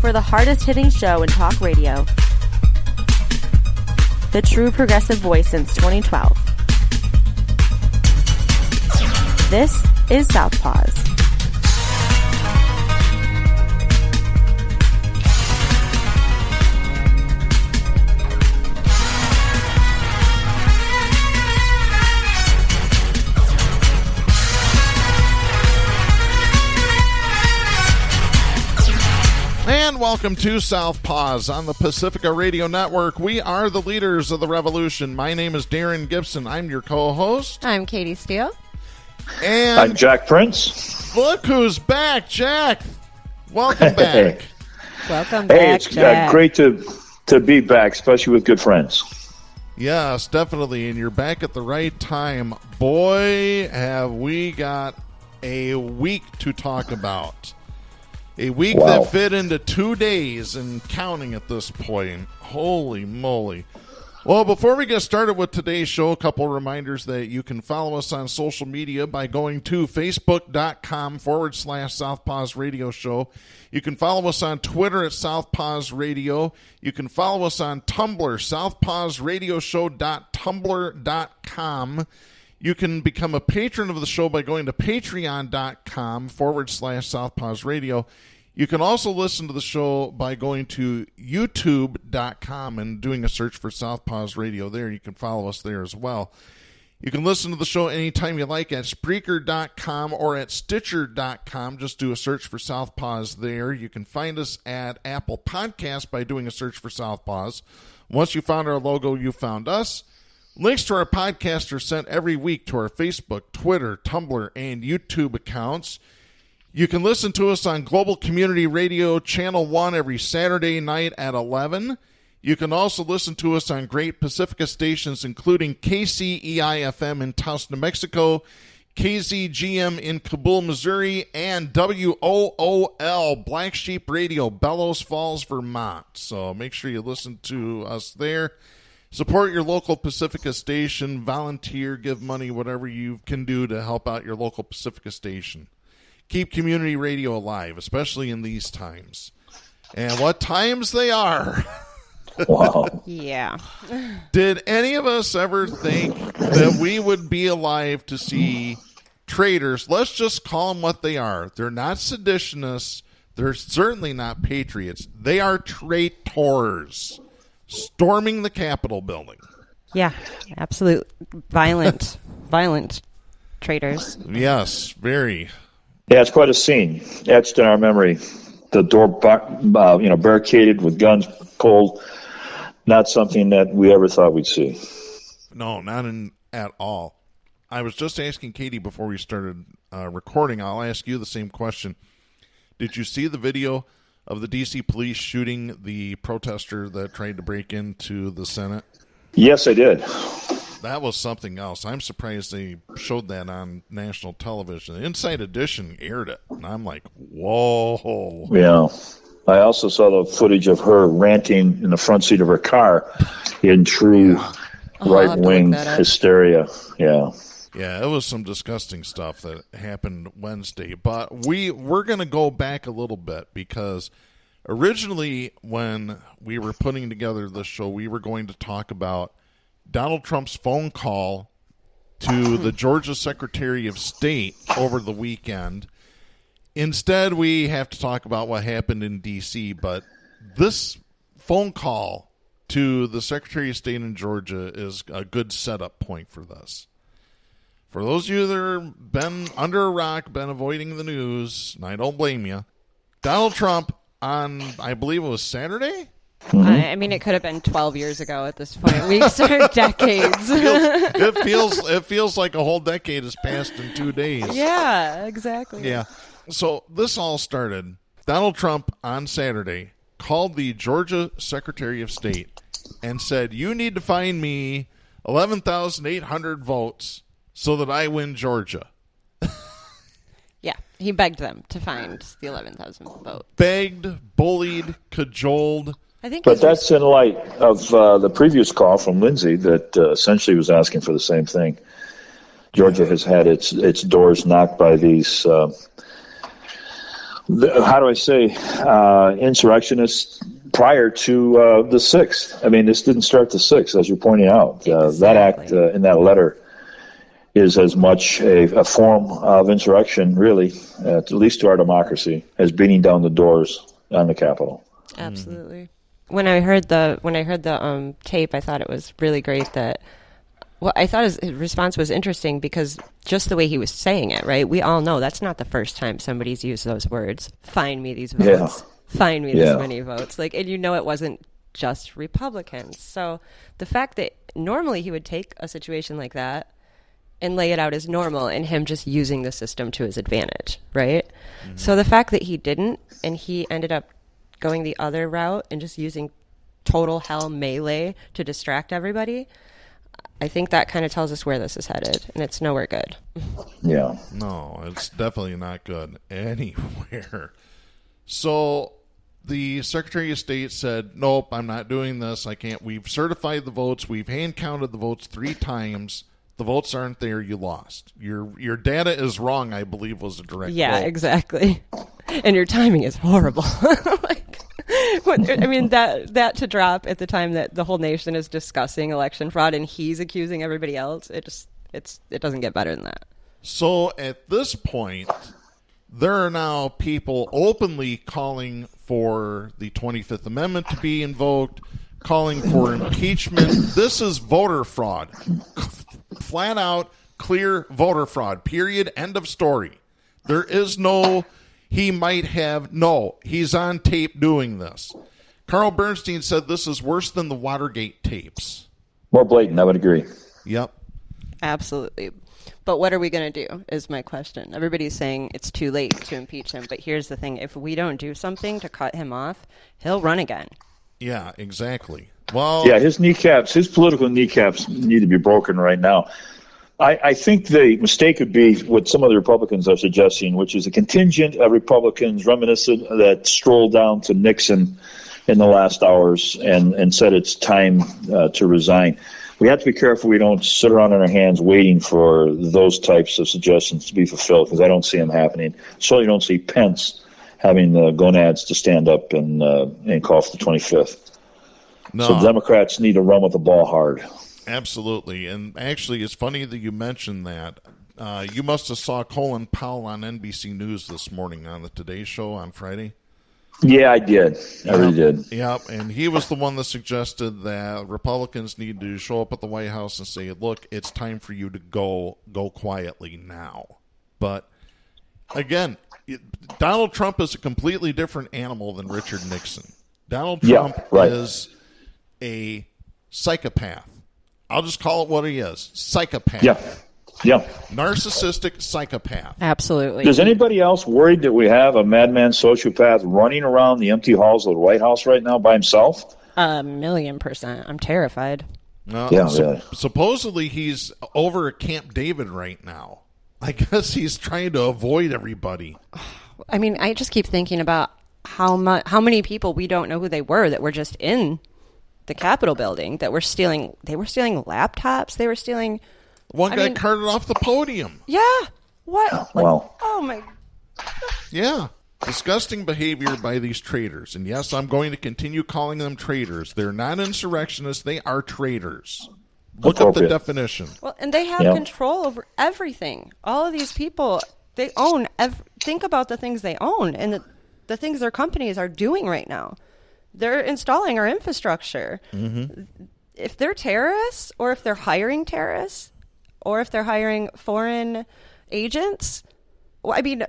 for the hardest-hitting show in talk radio. The true progressive voice since 2012. This is Southpaws. And welcome to Southpaws on the Pacifica Radio Network. We are the leaders of the revolution. My name is Darren Gibson. I'm your co-host. I'm Katy Steele. And I'm Jack Prince. Look who's back, Jack. Welcome back. Welcome back, Hey, it's Jack. great to be back, especially with good friends. Yes, definitely. And you're back at the right time. Boy, have we got a week to talk about. A week that fit into 2 days and counting at this point. Holy moly. Well, before we get started with today's show, a couple reminders that you can follow us on social media by going to facebook.com/Southpaws Radio Show. You can follow us on Twitter at Southpaws Radio. You can follow us on Tumblr, southpawsradioshow.tumblr.com. You can become a patron of the show by going to patreon.com/Southpaws Radio. You can also listen to the show by going to youtube.com and doing a search for Southpaws Radio there. You can follow us there as well. You can listen to the show anytime you like at Spreaker.com or at Stitcher.com. Just do a search for Southpaws there. You can find us at Apple Podcasts by doing a search for Southpaws. Once you found our logo, you found us. Links to our podcast are sent every week to our Facebook, Twitter, Tumblr, and YouTube accounts. You can listen to us on Global Community Radio Channel 1 every Saturday night at 11. You can also listen to us on great Pacifica stations, including KCEI-FM in Taos, New Mexico, KZGM in Kabul, Missouri, and WOOL, Black Sheep Radio, Bellows Falls, Vermont. So make sure you listen to us there. Support your local Pacifica station, volunteer, give money, whatever you can do to help out your local Pacifica station. Keep community radio alive, especially in these times. And what times they are. Wow. Yeah. Did any of us ever think that we would be alive to see traitors? Let's just call them what they are. They're not seditionists. They're certainly not patriots. They are traitors. Storming the Capitol building. Yeah, absolute violent traitors. Yes, very. Yeah, it's quite a scene etched in our memory. The door, barricaded with guns pulled. Not something that we ever thought we'd see. No, not at all. I was just asking Katy before we started recording. I'll ask you the same question. Did you see the video of the D.C. police shooting the protester that tried to break into the Senate? Yes, I did. That was something else. I'm surprised they showed that on national television. The Inside Edition aired it, and I'm like, whoa. Yeah. I also saw the footage of her ranting in the front seat of her car in true right-wing hysteria. Yeah. Yeah, it was some disgusting stuff that happened Wednesday. But we're going to go back a little bit because originally when we were putting together this show, we were going to talk about Donald Trump's phone call to the Georgia Secretary of State over the weekend. Instead, we have to talk about what happened in D.C., but this phone call to the Secretary of State in Georgia is a good setup point for this. For those of you that have been under a rock, been avoiding the news, and I don't blame you, Donald Trump on, I believe it was Saturday? Mm-hmm. I mean, it could have been 12 years ago at this point. Weeks or decades. It feels like a whole decade has passed in 2 days. Yeah, exactly. Yeah. So this all started. Donald Trump on Saturday called the Georgia Secretary of State and said, you need to find me 11,800 votes so that I win Georgia. Yeah, he begged them to find the 11,000 vote. Begged, bullied, cajoled. But that's in light of the previous call from Lindsay that essentially was asking for the same thing. Georgia has had its doors knocked by these how do I say, insurrectionists prior to the 6th. I mean, this didn't start the 6th, as you're pointing out. Exactly. That act in that letter is as much a form of insurrection, really, at least to our democracy, as beating down the doors on the Capitol. Absolutely. When I heard the tape, I thought it was really great that. Well, I thought his response was interesting because just the way he was saying it, right? We all know that's not the first time somebody's used those words. Find me these votes. Yeah. Find me this many votes. Like, and you know it wasn't just Republicans. So the fact that normally he would take a situation like that and lay it out as normal and him just using the system to his advantage, right? Mm-hmm. So the fact that he didn't and he ended up going the other route and just using total hell melee to distract everybody, I think that kind of tells us where this is headed, and it's nowhere good. Yeah. No, it's definitely not good anywhere. So the Secretary of State said, nope, I'm not doing this. I can't. We've certified the votes. We've hand-counted the votes 3 times. The votes aren't there. You lost. Your data is wrong, I believe, was a direct quote. Exactly. And your timing is horrible. I mean, that to drop at the time that the whole nation is discussing election fraud and he's accusing everybody else, it doesn't get better than that. So at this point, there are now people openly calling for the 25th Amendment to be invoked, calling for impeachment. This is voter fraud. Flat out, clear voter fraud. Period. End of story. There is no... He might have. No, he's on tape doing this. Carl Bernstein said this is worse than the Watergate tapes. More blatant, I would agree. Yep. Absolutely. But what are we going to do is my question. Everybody's saying it's too late to impeach him. But here's the thing. If we don't do something to cut him off, he'll run again. Yeah, exactly. Well, yeah, his political kneecaps need to be broken right now. I think the mistake would be what some of the Republicans are suggesting, which is a contingent of Republicans reminiscent that strolled down to Nixon in the last hours and said it's time to resign. We have to be careful we don't sit around on our hands waiting for those types of suggestions to be fulfilled, because I don't see them happening. Certainly don't see Pence having the gonads to stand up and call for the 25th. No. So the Democrats need to run with the ball hard. Absolutely. And actually, it's funny that you mentioned that. You must have saw Colin Powell on NBC News this morning on the Today Show on Friday. Yeah, I did. I really did. Yep, and he was the one that suggested that Republicans need to show up at the White House and say, look, it's time for you to go quietly now. But, again, Donald Trump is a completely different animal than Richard Nixon. Donald Trump is a psychopath. I'll just call it what he is. Psychopath. Yeah. Narcissistic psychopath. Absolutely. Is anybody else worried that we have a madman sociopath running around the empty halls of the White House right now by himself? 1,000,000%. I'm terrified. Really. Supposedly he's over at Camp David right now. I guess he's trying to avoid everybody. I mean, I just keep thinking about how many people we don't know who they were that were just in the Capitol building that were stealing. They were stealing laptops. They were stealing. One guy carted off the podium. Yeah. What? Well. Oh my. Yeah. Disgusting behavior by these traitors. And yes, I'm going to continue calling them traitors. They're not insurrectionists. They are traitors. Look up the definition. Well, and they have control over everything. All of these people, they own. Think about the things they own and the things their companies are doing right now. They're installing our infrastructure. Mm-hmm. If they're terrorists, or if they're hiring terrorists, or if they're hiring foreign agents, well, I mean,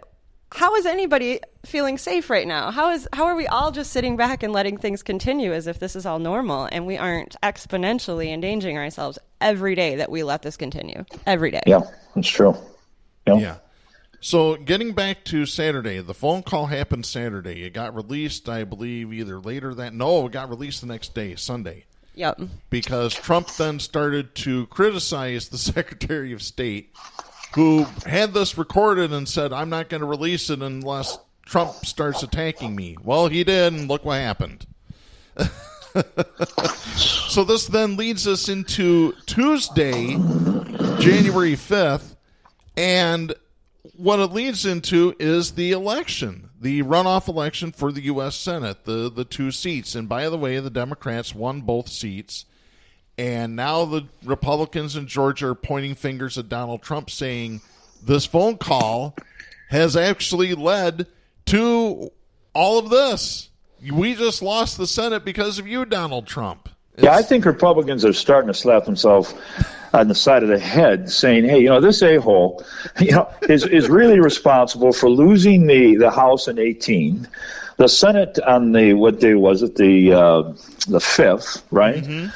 how is anybody feeling safe right now? How are we all just sitting back and letting things continue as if this is all normal, and we aren't exponentially endangering ourselves every day that we let this continue? Every day. Yeah, that's true. Yeah. So getting back to Saturday, the phone call happened Saturday. It got released, I believe, either later that... No, it got released the next day, Sunday. Yep. Because Trump then started to criticize the Secretary of State, who had this recorded and said, I'm not going to release it unless Trump starts attacking me. Well, he did, and look what happened. So this then leads us into Tuesday, January 5th, and what it leads into is the election. the runoff election for the U.S. Senate, the 2 seats. And by the way, the Democrats won both seats. And now the Republicans in Georgia are pointing fingers at Donald Trump, saying this phone call has actually led to all of this. We just lost the Senate because of you, Donald Trump. I think Republicans are starting to slap themselves on the side of the head, saying, hey, this a-hole, is really responsible for losing the House in 18, the Senate on what day was it, the 5th, right? Mm-hmm.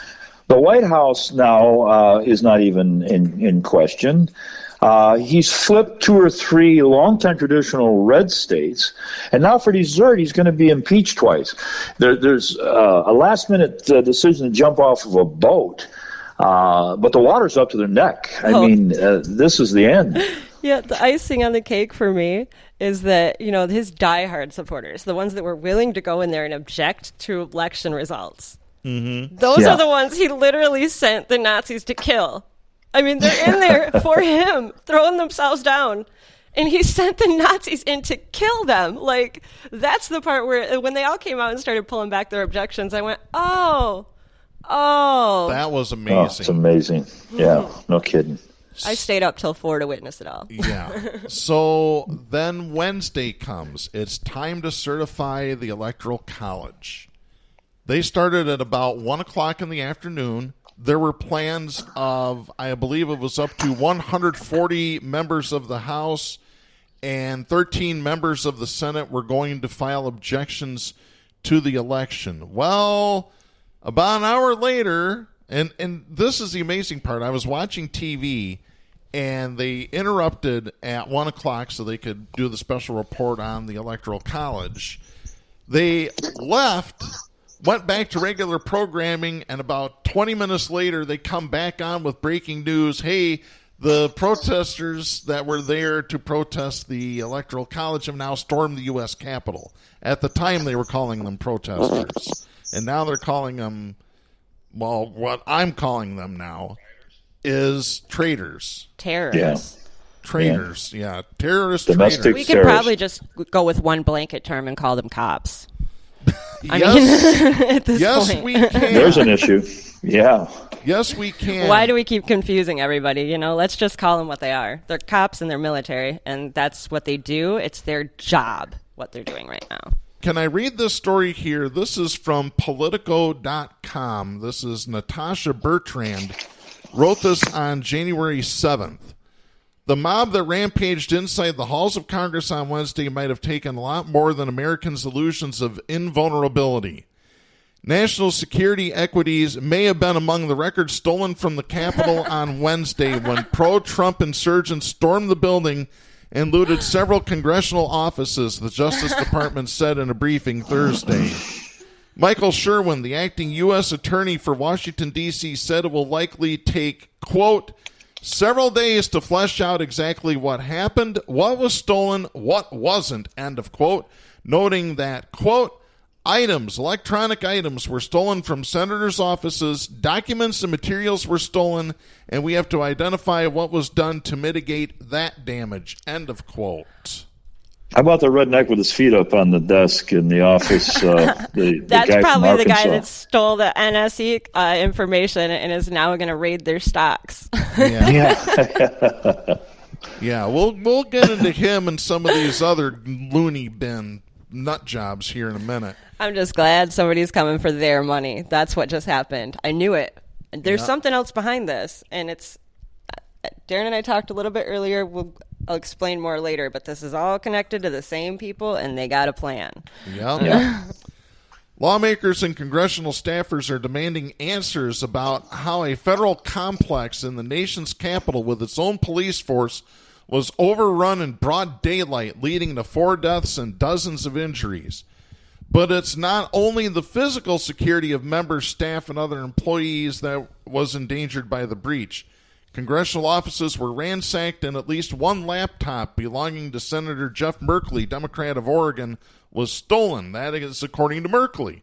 The White House now is not even in question. He's flipped 2 or 3 longtime traditional red states, and now for dessert, he's going to be impeached twice. There's a last-minute decision to jump off of a boat, but the water's up to their neck. I mean, this is the end. Yeah, the icing on the cake for me is that, his diehard supporters, the ones that were willing to go in there and object to election results, those are the ones he literally sent the Nazis to kill. I mean, they're in there for him, throwing themselves down. And he sent the Nazis in to kill them. Like, that's the part where, when they all came out and started pulling back their objections, I went, oh. That was amazing. Oh, it's amazing. Yeah, no kidding. I stayed up till 4 to witness it all. Yeah. So then Wednesday comes. It's time to certify the Electoral College. They started at about 1 o'clock in the afternoon. There were plans of, I believe it was up to 140 members of the House and 13 members of the Senate were going to file objections to the election. Well, about an hour later, and this is the amazing part, I was watching TV and they interrupted at 1 o'clock so they could do the special report on the Electoral College. They left, went back to regular programming, and about 20 minutes later, they come back on with breaking news. Hey, the protesters that were there to protest the Electoral College have now stormed the U.S. Capitol. At the time, they were calling them protesters. And now they're calling them, well, what I'm calling them now is traitors. Terrorists. Yeah. Traitors, yeah. Terrorist Domestic traitors. We could probably just go with one blanket term and call them cops. I Yes. mean, at this Yes, point. we can. There's an issue. Yeah. Yes, we can. Why do we keep confusing everybody? Let's just call them what they are. They're cops and they're military, and that's what they do. It's their job, what they're doing right now. Can I read this story here? This is from Politico.com. This is Natasha Bertrand. Wrote this on January 7th. The mob that rampaged inside the halls of Congress on Wednesday might have taken a lot more than Americans' illusions of invulnerability. National security equities may have been among the records stolen from the Capitol on Wednesday when pro-Trump insurgents stormed the building and looted several congressional offices, the Justice Department said in a briefing Thursday. Michael Sherwin, the acting U.S. Attorney for Washington, D.C., said it will likely take, quote, several days to flesh out exactly what happened, what was stolen, what wasn't, end of quote, noting that, quote, electronic items were stolen from senators' offices, documents and materials were stolen, and we have to identify what was done to mitigate that damage, end of quote. How about the redneck with his feet up on the desk in the office? The That's guy probably from the guy Arkansas. that stole the NSE information and is now going to raid their stocks. Yeah. Yeah, we'll get into him and some of these other loony bin nut jobs here in a minute. I'm just glad somebody's coming for their money. That's what just happened. I knew it. There's something else behind this, and it's Darren and I talked a little bit earlier. I'll explain more later, but this is all connected to the same people, and they got a plan. Yeah. Lawmakers and congressional staffers are demanding answers about how a federal complex in the nation's capital with its own police force was overrun in broad daylight, leading to 4 deaths and dozens of injuries. But it's not only the physical security of members, staff, and other employees that was endangered by the breach. Congressional offices were ransacked, and at least one laptop belonging to Senator Jeff Merkley, Democrat of Oregon, was stolen. That is according to Merkley.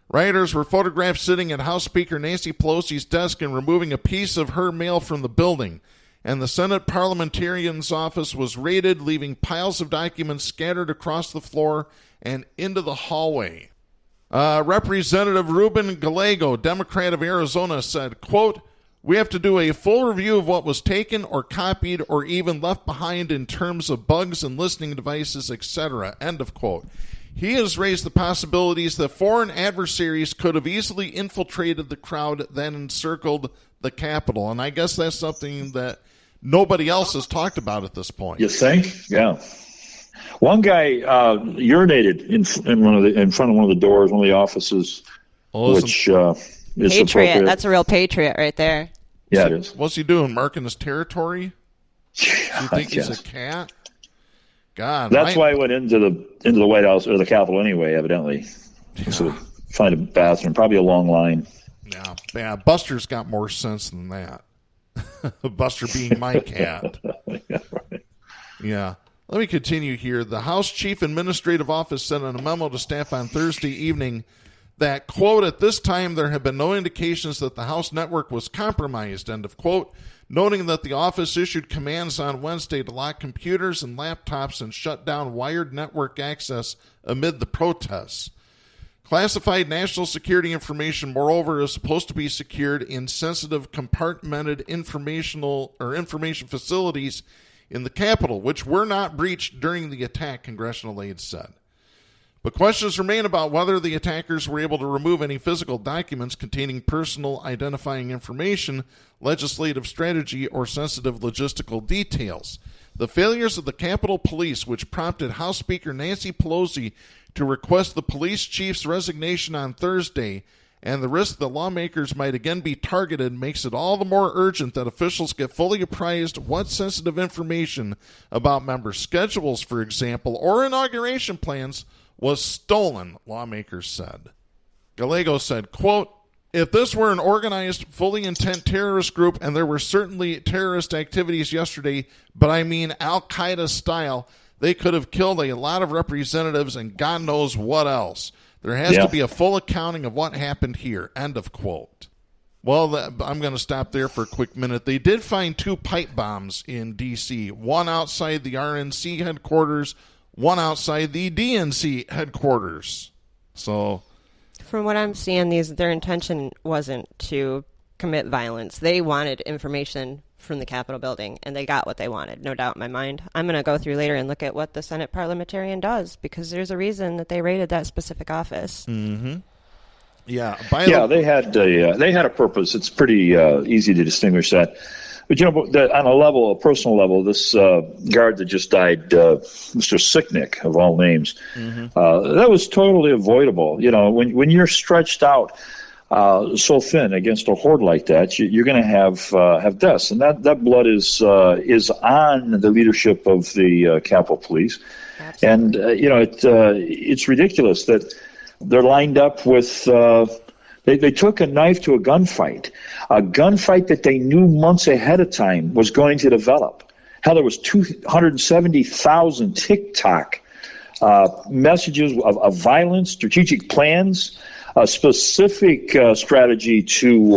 Rioters were photographed sitting at House Speaker Nancy Pelosi's desk and removing a piece of her mail from the building. and the Senate parliamentarian's office was raided, leaving piles of documents scattered across the floor and into the hallway. Representative Ruben Gallego, Democrat of Arizona, said, quote, "We have to do a full review of what was taken or copied or even left behind in terms of bugs and listening devices, etc." End of quote. He has raised the possibilities that foreign adversaries could have easily infiltrated the crowd, then encircled the Capitol. And I guess that's something that nobody else has talked about at this point. You think? Yeah. One guy urinated in front of one of the doors, one of the offices, which is patriot. That's a real patriot right there. Yeah, it is. What's he doing? Marking his territory? Do you think he's a cat? God, that's why he went into the White House or the Capitol anyway. Evidently, so find a bathroom, probably a long line. Yeah. Buster's got more sense than that. Buster being my cat. Yeah, right. Yeah. Let me continue here. The House Chief Administrative Office sent in a memo to staff on Thursday evening that, quote, "At this time there have been no indications that the House network was compromised," end of quote, noting that the office issued commands on Wednesday to lock computers and laptops and shut down wired network access amid the protests. Classified national security information, moreover, is supposed to be secured in sensitive compartmented information facilities in the Capitol, which were not breached during the attack, congressional aides said. But questions remain about whether the attackers were able to remove any physical documents containing personal identifying information, legislative strategy, or sensitive logistical details. The failures of the Capitol Police, which prompted House Speaker Nancy Pelosi to request the police chief's resignation on Thursday, and the risk that lawmakers might again be targeted, makes it all the more urgent that officials get fully apprised what sensitive information about member schedules, for example, or inauguration plans was stolen, lawmakers said. Gallego said, quote, "If this were an organized, fully intent terrorist group, and there were certainly terrorist activities yesterday, but I mean Al-Qaeda style, they could have killed a lot of representatives and God knows what else. There has to be a full accounting of what happened here," end of quote. Well, I'm going to stop there for a quick minute. They did find 2 pipe bombs in D.C., one outside the RNC headquarters, one outside the DNC headquarters. So, from what I'm seeing, their intention wasn't to commit violence. They wanted information from the Capitol building, and they got what they wanted, no doubt in my mind. I'm going to go through later and look at what the Senate parliamentarian does, because there's a reason that they raided that specific office. Mm-hmm. Yeah. They had a purpose. It's pretty easy to distinguish that. But, on a personal level, this guard that just died, Mr. Sicknick, of all names, that was totally avoidable. When you're stretched out so thin against a horde like that, you're going to have deaths, and that blood is on the leadership of the Capitol Police. Absolutely. And it's ridiculous that they're lined up with. They took a knife to a gunfight that they knew months ahead of time was going to develop. Hell, there was 270,000 TikTok messages of violence, strategic plans, a specific strategy to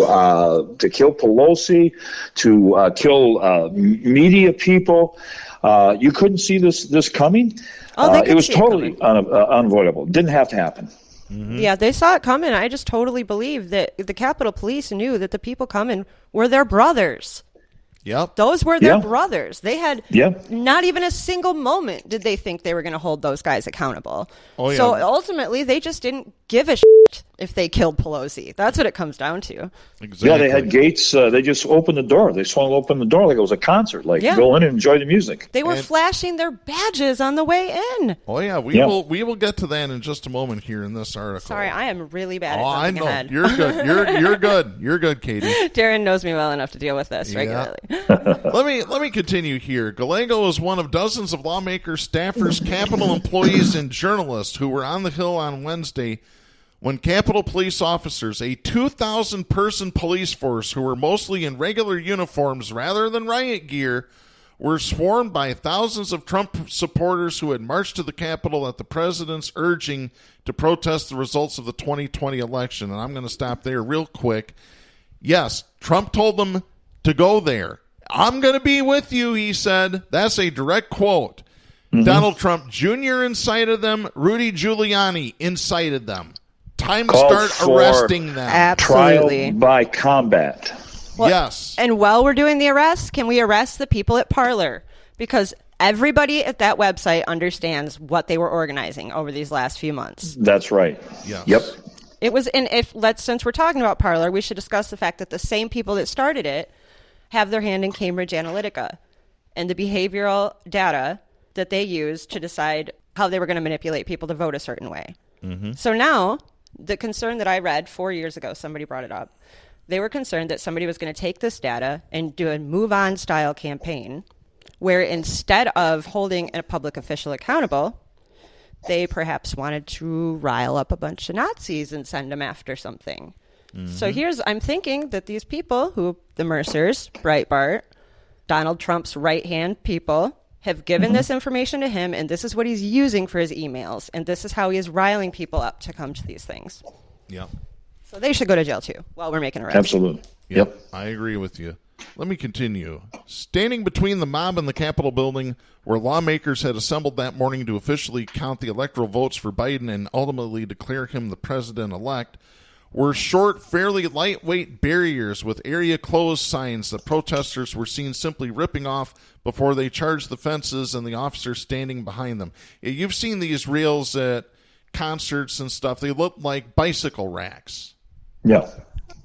kill Pelosi, to kill media people. You couldn't see this coming. It was totally unavoidable. Didn't have to happen. Mm-hmm. Yeah, they saw it coming. I just totally believe that the Capitol Police knew that the people coming were their brothers. Yep. Those were their brothers. They had not even a single moment did they think they were going to hold those guys accountable. So ultimately, they just didn't give a shit if they killed Pelosi. That's what it comes down to. Exactly. Yeah, they had gates. They just opened the door. They swung open the door like it was a concert. Go in and enjoy the music. They were flashing their badges on the way in. Oh yeah, we will get to that in just a moment here in this article. Sorry, I am really bad at jumping ahead. You're good. You're good. You're good, Katie. Darren knows me well enough to deal with this regularly. Let me continue here. Gallego is one of dozens of lawmakers, staffers, Capitol employees, and journalists who were on the Hill on Wednesday when Capitol Police officers, a 2,000-person police force who were mostly in regular uniforms rather than riot gear, were swarmed by thousands of Trump supporters who had marched to the Capitol at the president's urging to protest the results of the 2020 election. And I'm going to stop there real quick. Yes, Trump told them to go there. I'm going to be with you, he said. That's a direct quote. Donald Trump Jr. incited them. Rudy Giuliani incited them. Time to start arresting them. Absolutely. Trial by combat. Well, yes. And while we're doing the arrests, can we arrest the people at Parler? Because everybody at that website understands what they were organizing over these last few months. That's right. Yes. Yep. It was, and since we're talking about Parler, we should discuss the fact that the same people that started it have their hand in Cambridge Analytica and the behavioral data that they used to decide how they were going to manipulate people to vote a certain way. So now, the concern that I read 4 years ago, somebody brought it up. They were concerned that somebody was going to take this data and do a move-on style campaign where instead of holding a public official accountable, they perhaps wanted to rile up a bunch of Nazis and send them after something. So I'm thinking that these people the Mercers, Breitbart, Donald Trump's right-hand people, have given this information to him, and this is what he's using for his emails, and this is how he is riling people up to come to these things. Yeah. So they should go to jail, too, while we're making arrests. Absolutely. Yep. I agree with you. Let me continue. Standing between the mob and the Capitol building, where lawmakers had assembled that morning to officially count the electoral votes for Biden and ultimately declare him the president-elect, were short, fairly lightweight barriers with area closed signs that protesters were seen simply ripping off before they charged the fences and the officers standing behind them. You've seen these rails at concerts and stuff. They look like bicycle racks. Yeah.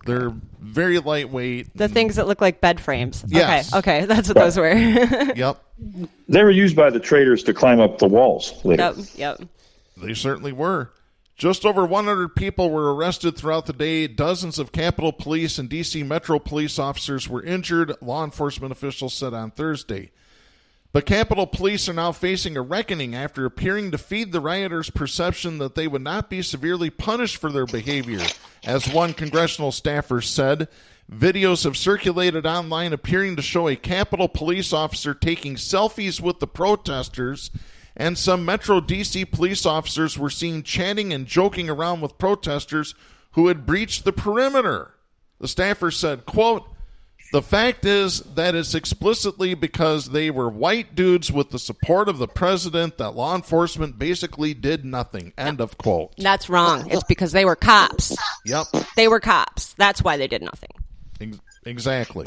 They're very lightweight. The things that look like bed frames. Yes. Okay, that's what those were. Yep. They were used by the traitors to climb up the walls later. Yep. They certainly were. Just over 100 people were arrested throughout the day. Dozens of Capitol Police and D.C. Metro Police officers were injured, law enforcement officials said on Thursday. But Capitol Police are now facing a reckoning after appearing to feed the rioters' perception that they would not be severely punished for their behavior. As one congressional staffer said, videos have circulated online appearing to show a Capitol Police officer taking selfies with the protesters, and some Metro D.C. police officers were seen chatting and joking around with protesters who had breached the perimeter. The staffer said, quote, "The fact is that it's explicitly because they were white dudes with the support of the president that law enforcement basically did nothing." End of quote. That's wrong. It's because they were cops. Yep. They were cops. That's why they did nothing. Exactly.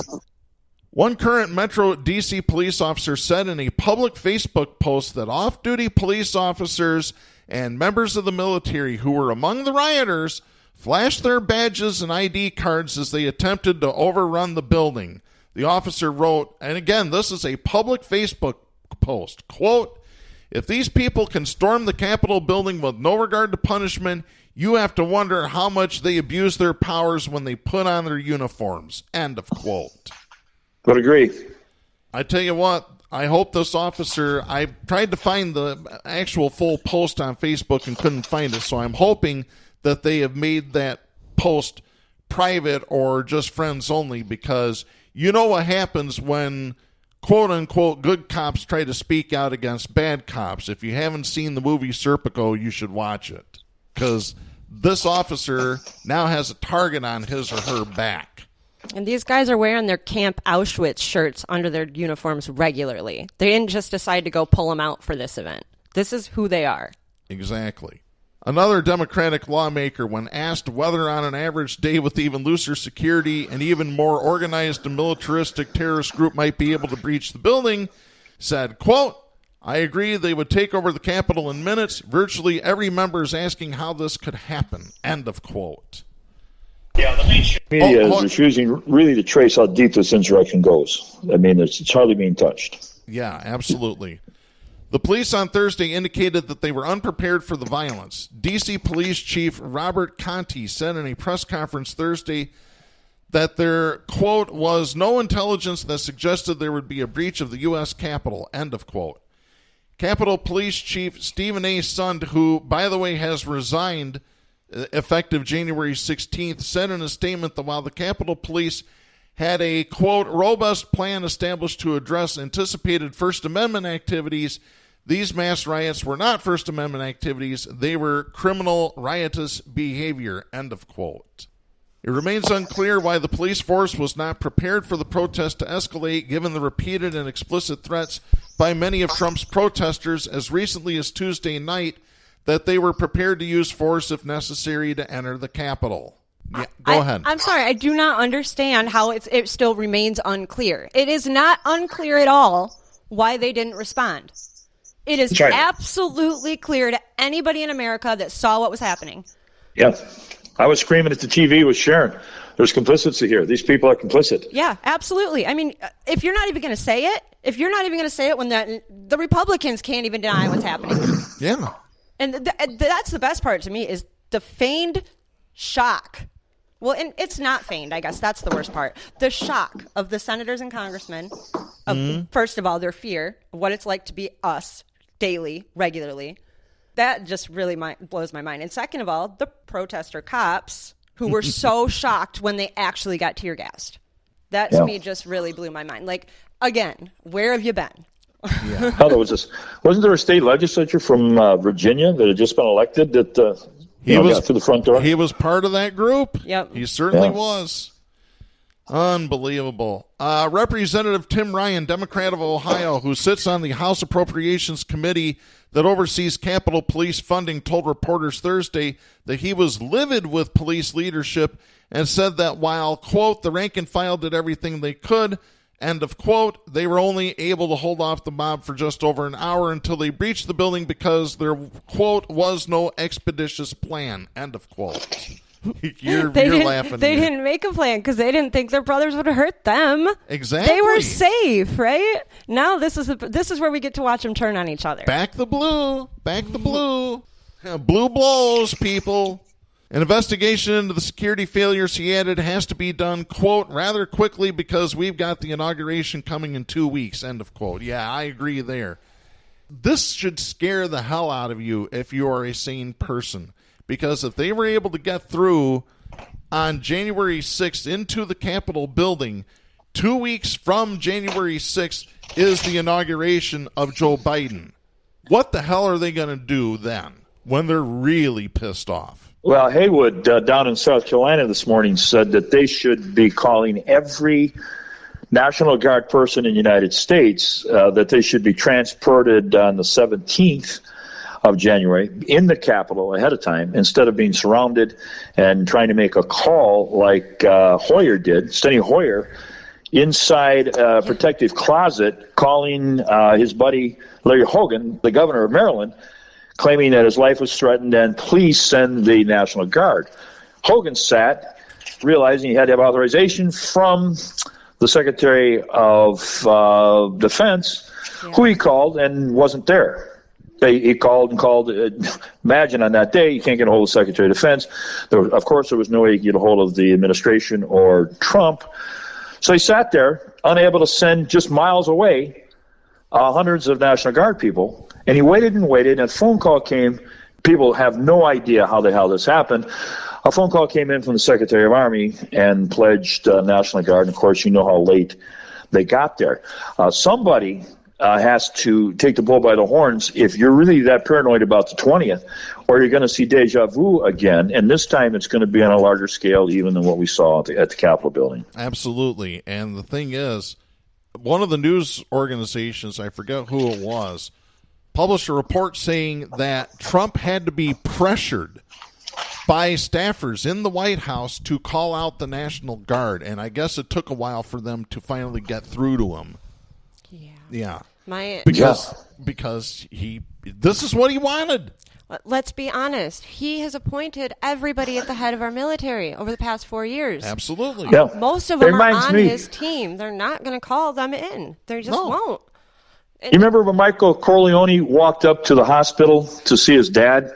One current Metro D.C. police officer said in a public Facebook post that off-duty police officers and members of the military who were among the rioters flashed their badges and ID cards as they attempted to overrun the building. The officer wrote, and again, this is a public Facebook post, quote, "If these people can storm the Capitol building with no regard to punishment, you have to wonder how much they abuse their powers when they put on their uniforms." End of quote. Would agree. I tell you what, I hope this officer, I tried to find the actual full post on Facebook and couldn't find it, so I'm hoping that they have made that post private or just friends only, because you know what happens when quote-unquote good cops try to speak out against bad cops. If you haven't seen the movie Serpico, you should watch it, because this officer now has a target on his or her back. And these guys are wearing their Camp Auschwitz shirts under their uniforms regularly. They didn't just decide to go pull them out for this event. This is who they are. Exactly. Another Democratic lawmaker, when asked whether on an average day with even looser security and even more organized and militaristic terrorist group might be able to breach the building, said, quote, "I agree they would take over the Capitol in minutes. Virtually every member is asking how this could happen." End of quote. Yeah, the mainstream media is refusing really to trace how deep this insurrection goes. I mean, it's hardly being touched. Yeah, absolutely. The police on Thursday indicated that they were unprepared for the violence. D.C. Police Chief Robert Conti said in a press conference Thursday that there, quote, "was no intelligence that suggested there would be a breach of the U.S. Capitol," end of quote. Capitol Police Chief Stephen A. Sund, who, by the way, has resigned effective January 16th, said in a statement that while the Capitol Police had a, quote, "robust plan established to address anticipated First Amendment activities, these mass riots were not First Amendment activities. They were criminal, riotous behavior," end of quote. It remains unclear why the police force was not prepared for the protest to escalate, given the repeated and explicit threats by many of Trump's protesters as recently as Tuesday night that they were prepared to use force if necessary to enter the Capitol. Yeah, go ahead. I'm sorry, I do not understand how it still remains unclear. It is not unclear at all why they didn't respond. It is absolutely clear to anybody in America that saw what was happening. Yeah. I was screaming at the TV with Sharon. There's complicity here. These people are complicit. Yeah, absolutely. I mean, if you're not even going to say it, when the Republicans can't even deny what's happening. Yeah. And that's the best part to me is the feigned shock. Well, and it's not feigned, I guess. That's the worst part. The shock of the senators and congressmen, first of all, their fear of what it's like to be us daily, regularly. That just really blows my mind. And second of all, the protester cops who were so shocked when they actually got tear gassed. That to me just really blew my mind. Like, again, where have you been? Yeah. Wasn't there a state legislature from Virginia that had just been elected that got through the front door? He was part of that group. Yep. He certainly was. Unbelievable. Representative Tim Ryan, Democrat of Ohio, who sits on the House Appropriations Committee that oversees Capitol Police funding, told reporters Thursday that he was livid with police leadership and said that while, quote, the rank and file did everything they could, end of quote, they were only able to hold off the mob for just over an hour until they breached the building because there, quote, was no expeditious plan, end of quote. You're laughing. They didn't make a plan because they didn't think their brothers would hurt them. Exactly. They were safe, right? Now this is where we get to watch them turn on each other. Back the blue. Blue blows, people. An investigation into the security failures, he added, has to be done, quote, rather quickly because we've got the inauguration coming in 2 weeks, end of quote. Yeah, I agree there. This should scare the hell out of you if you are a sane person. Because if they were able to get through on January 6th into the Capitol building, 2 weeks from January 6th is the inauguration of Joe Biden. What the hell are they going to do then when they're really pissed off? Well, Haywood down in South Carolina this morning said that they should be calling every National Guard person in the United States that they should be transported on the 17th of January in the Capitol ahead of time instead of being surrounded and trying to make a call like Hoyer did, Steny Hoyer, inside a protective closet calling his buddy Larry Hogan, the governor of Maryland, claiming that his life was threatened and please send the National Guard. Hogan sat, realizing he had to have authorization from the Secretary of Defense, who he called and wasn't there. He called. Imagine on that day, you can't get a hold of the Secretary of Defense. Of course, there was no way you could get a hold of the administration or Trump. So he sat there, unable to send just miles away hundreds of National Guard people. And he waited and waited, and a phone call came. People have no idea how the hell this happened. A phone call came in from the Secretary of Army and pledged National Guard. And, of course, you know how late they got there. Somebody has to take the bull by the horns if you're really that paranoid about the 20th, or you're going to see deja vu again, and this time it's going to be on a larger scale even than what we saw at the Capitol building. Absolutely. And the thing is, one of the news organizations, I forget who it was, published a report saying that Trump had to be pressured by staffers in the White House to call out the National Guard, and I guess it took a while for them to finally get through to him. Yeah. Because this is what he wanted. Let's be honest. He has appointed everybody at the head of our military over the past 4 years. Absolutely. Yeah. Most of them are on his team. They're not going to call them in. They just won't. You remember when Michael Corleone walked up to the hospital to see his dad,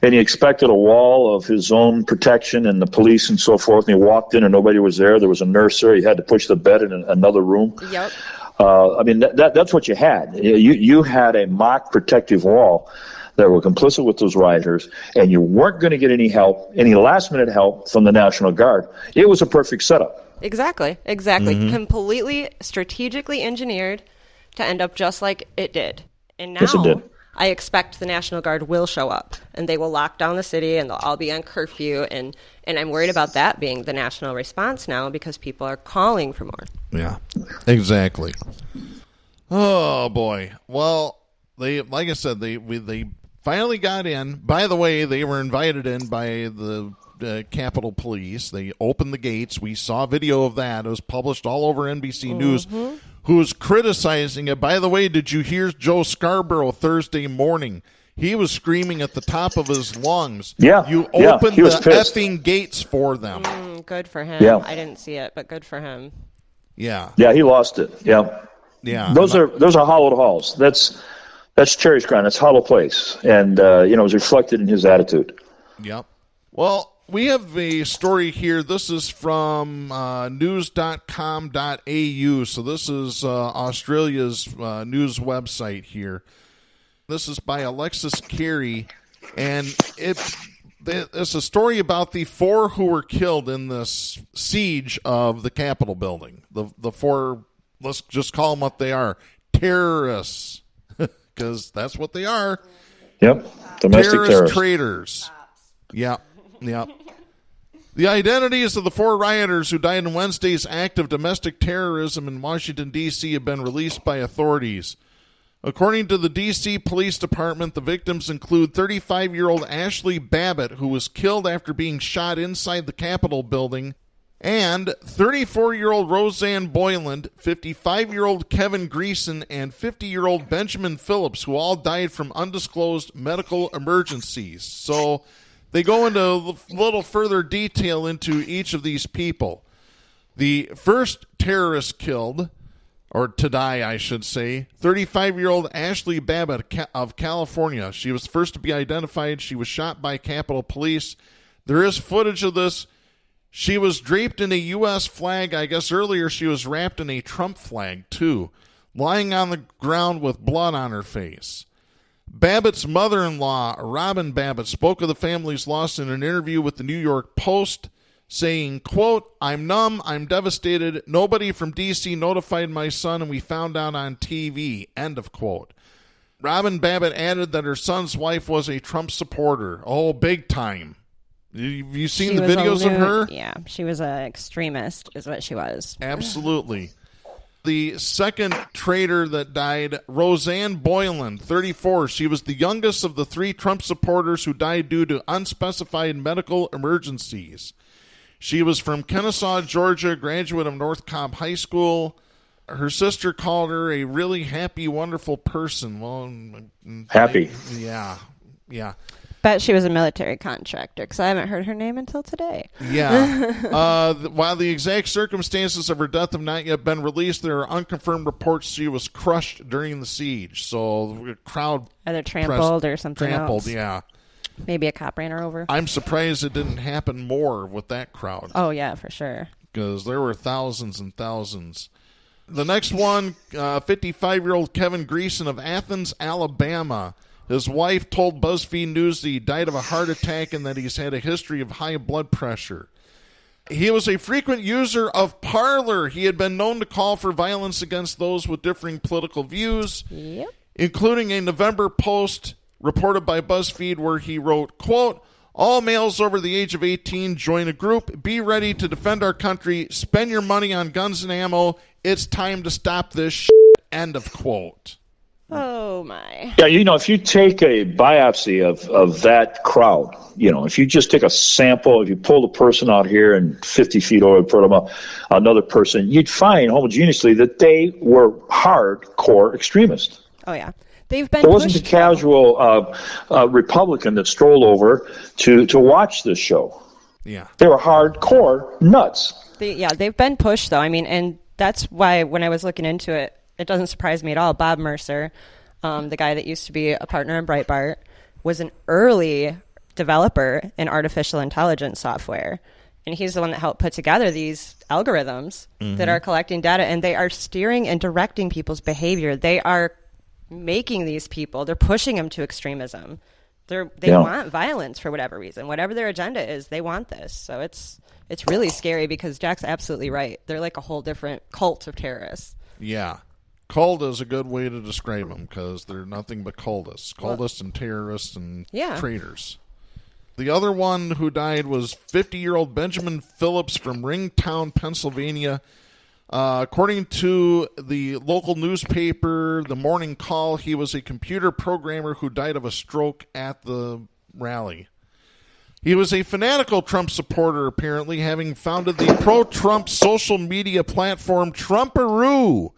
and he expected a wall of his own protection and the police and so forth, and he walked in and nobody was there. There was a nurse there. He had to push the bed in another room. Yep. That's what you had. You had a mock protective wall that were complicit with those rioters, and you weren't going to get any help, any last-minute help from the National Guard. It was a perfect setup. Exactly. Completely strategically engineered to end up just like it did. And now, yes, it did. I expect the National Guard will show up, and they will lock down the city, and they'll all be on curfew, and I'm worried about that being the national response now because people are calling for more. Yeah, exactly. Oh, boy. Well, like I said, they finally got in. By the way, they were invited in by the Capitol Police. They opened the gates. We saw video of that. It was published all over NBC News, who's criticizing it. By the way, did you hear Joe Scarborough Thursday morning? He was screaming at the top of his lungs. Yeah. You opened he was the pissed. effing gates for them. Good for him. Yeah. I didn't see it, but good for him. Yeah. Yeah, he lost it. Yeah. Yeah. Those are hollowed halls. That's Cherry's Ground. That's hollow place. And, it was reflected in his attitude. Yep. Well, we have a story here. This is from news.com.au. So this is Australia's news website here. This is by Alexis Carey, and it's a story about the 4 who were killed in this siege of the Capitol building. The 4, let's just call them what they are, terrorists, because that's what they are. Yep, domestic terrorists. Traitors. Yep. The identities of the 4 rioters who died in Wednesday's act of domestic terrorism in Washington, D.C. have been released by authorities. According to the D.C. Police Department, the victims include 35-year-old Ashley Babbitt, who was killed after being shot inside the Capitol building, and 34-year-old Roseanne Boyland, 55-year-old Kevin Greason, and 50-year-old Benjamin Phillips, who all died from undisclosed medical emergencies. So they go into a little further detail into each of these people. The first terrorist killed, or to die, I should say, 35-year-old Ashley Babbitt of California. She was first to be identified. She was shot by Capitol Police. There is footage of this. She was draped in a U.S. flag. I guess earlier she was wrapped in a Trump flag, too, lying on the ground with blood on her face. Babbitt's mother-in-law, Robin Babbitt, spoke of the family's loss in an interview with the New York Post, saying, quote, "I'm numb, I'm devastated. Nobody from D.C. notified my son, and we found out on TV," end of quote. Robin Babbitt added that her son's wife was a Trump supporter. Oh, big time. Have you seen the videos of her? Yeah, she was an extremist, is what she was. Absolutely. The second traitor that died, Roseanne Boyland, 34. She was the youngest of the 3 Trump supporters who died due to unspecified medical emergencies. She was from Kennesaw, Georgia, graduate of North Cobb High School. Her sister called her a really happy, wonderful person. Well, Happy. Yeah. Bet she was a military contractor, because I haven't heard her name until today. Yeah. While the exact circumstances of her death have not yet been released, there are unconfirmed reports she was crushed during the siege. So the crowd Either trampled or something else. Yeah. Maybe a cop ran her over. I'm surprised it didn't happen more with that crowd. Oh, yeah, for sure. Because there were thousands and thousands. The next one, 55-year-old Kevin Greason of Athens, Alabama. His wife told BuzzFeed News that he died of a heart attack and that he's had a history of high blood pressure. He was a frequent user of Parler. He had been known to call for violence against those with differing political views, including a November post reported by BuzzFeed where he wrote, quote, "All males over the age of 18 join a group. Be ready to defend our country. Spend your money on guns and ammo. It's time to stop this shit." End of quote. Oh, my. Yeah, if you take a biopsy of that crowd, if you just take a sample, if you pull the person out here and 50 feet over, put them up, another person, you'd find homogeneously that they were hardcore extremists. Oh, yeah. They've been There wasn't a casual Republican that strolled over to watch this show. Yeah. They were hardcore nuts. They've been pushed, though. I mean, and that's why when I was looking into it, it doesn't surprise me at all. Bob Mercer, the guy that used to be a partner in Breitbart, was an early developer in artificial intelligence software. And he's the one that helped put together these algorithms that are collecting data, and they are steering and directing people's behavior. They are making these people, they're pushing them to extremism. They want violence for whatever reason. Whatever their agenda is, they want this. So it's really scary because Jack's absolutely right. They're like a whole different cult of terrorists. Yeah. Cult is a good way to describe them because they're nothing but cultists. Cultists and terrorists and traitors. The other one who died was 50-year-old Benjamin Phillips from Ringtown, Pennsylvania. According to the local newspaper, The Morning Call, he was a computer programmer who died of a stroke at the rally. He was a fanatical Trump supporter, apparently, having founded the pro-Trump social media platform Trumparoo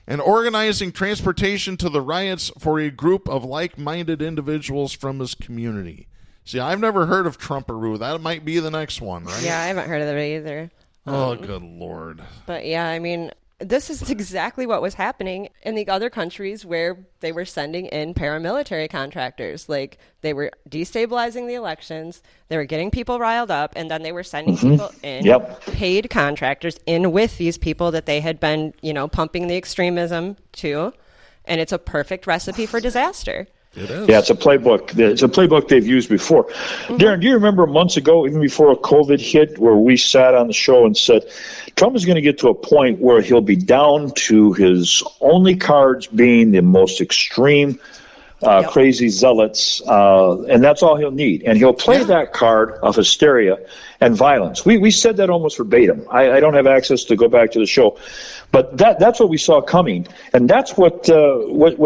and organizing transportation to the riots for a group of like-minded individuals from his community. See, I've never heard of Trumparoo. That might be the next one, right? Yeah, I haven't heard of it either. Oh, good Lord. But yeah, I mean, this is exactly what was happening in the other countries where they were sending in paramilitary contractors. Like, they were destabilizing the elections, they were getting people riled up, and then they were sending people in, paid contractors in with these people that they had been, pumping the extremism to. And it's a perfect recipe for disaster. It is. Yeah, it's a playbook. It's a playbook they've used before. Darren, do you remember months ago, even before COVID hit, where we sat on the show and said, Trump is going to get to a point where he'll be down to his only cards being the most extreme, crazy zealots, and that's all he'll need. And he'll play that card of hysteria and violence. We said that almost verbatim. I don't have access to go back to the show. But that's what we saw coming, and that's what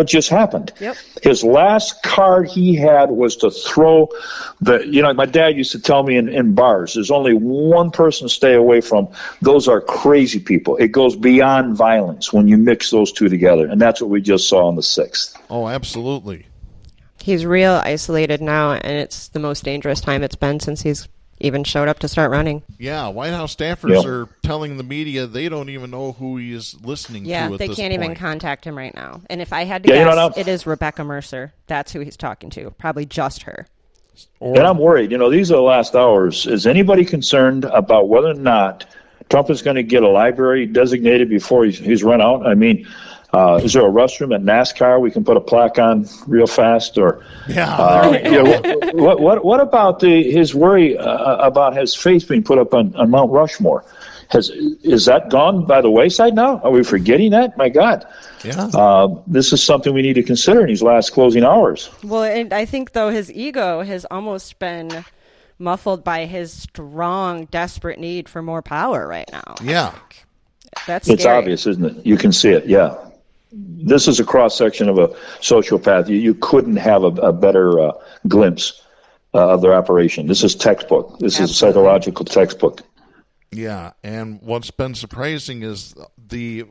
just happened. Yep. His last card he had was to throw my dad used to tell me in bars, there's only one person to stay away from. Those are crazy people. It goes beyond violence when you mix those two together, and that's what we just saw on the 6th. Oh, absolutely. He's real isolated now, and it's the most dangerous time it's been since he's even showed up to start running. Yeah, White House staffers are telling the media they don't even know who he is listening to at this point. Yeah, they can't even contact him right now. And if I had to guess, it is Rebecca Mercer. That's who he's talking to. Probably just her. And I'm worried. These are the last hours. Is anybody concerned about whether or not Trump is going to get a library designated before he's run out? I mean, is there a restroom at NASCAR we can put a plaque on real fast? Or what about his worry about his face being put up on Mount Rushmore? Is that gone by the wayside now? Are we forgetting that? My God. Yeah. This is something we need to consider in these last closing hours. Well, and I think, though, his ego has almost been muffled by his strong, desperate need for more power right now. Yeah. That's scary. It's obvious, isn't it? You can see it, yeah. This is a cross-section of a sociopath. You couldn't have a better glimpse of their operation. This is textbook. This is a psychological textbook. Yeah, and what's been surprising is the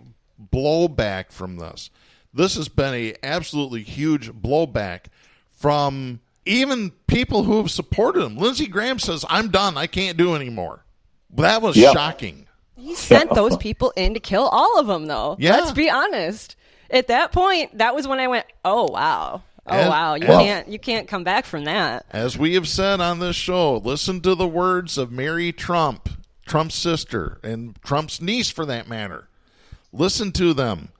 blowback from this. This has been a absolutely huge blowback from even people who have supported him. Lindsey Graham says, I'm done. I can't do anymore. That was shocking. He sent those people in to kill all of them, though. Yeah. Let's be honest. At that point, that was when I went, oh, wow. Oh, wow. You can't come back from that. As we have said on this show, listen to the words of Mary Trump, Trump's sister, and Trump's niece, for that matter. Listen to them.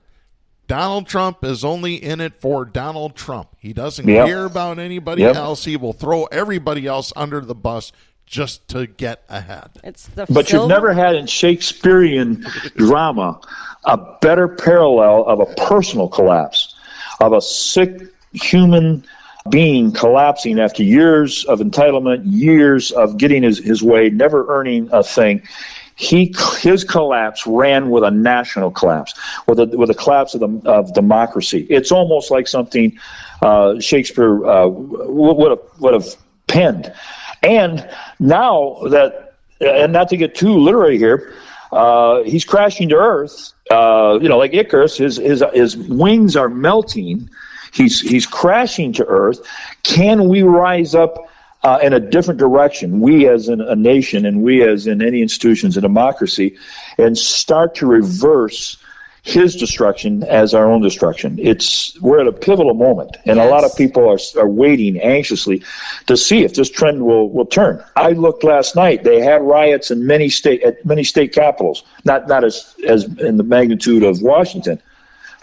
Donald Trump is only in it for Donald Trump. He doesn't care about anybody else. He will throw everybody else under the bus just to get ahead. But you've never had in Shakespearean drama a better parallel of a personal collapse, of a sick human being collapsing after years of entitlement, years of getting his way, never earning a thing. His collapse ran with a national collapse, with a collapse of democracy. It's almost like something Shakespeare would have penned. And now that, and not to get too literary here, he's crashing to earth. Like Icarus, his wings are melting. He's crashing to earth. Can we rise up in a different direction, we as a nation and we as in any institutions in democracy, and start to reverse his destruction as our own destruction? We're at a pivotal moment, and a lot of people are waiting anxiously to see if this trend will turn. I looked last night; they had riots in many state capitals, not as in the magnitude of Washington,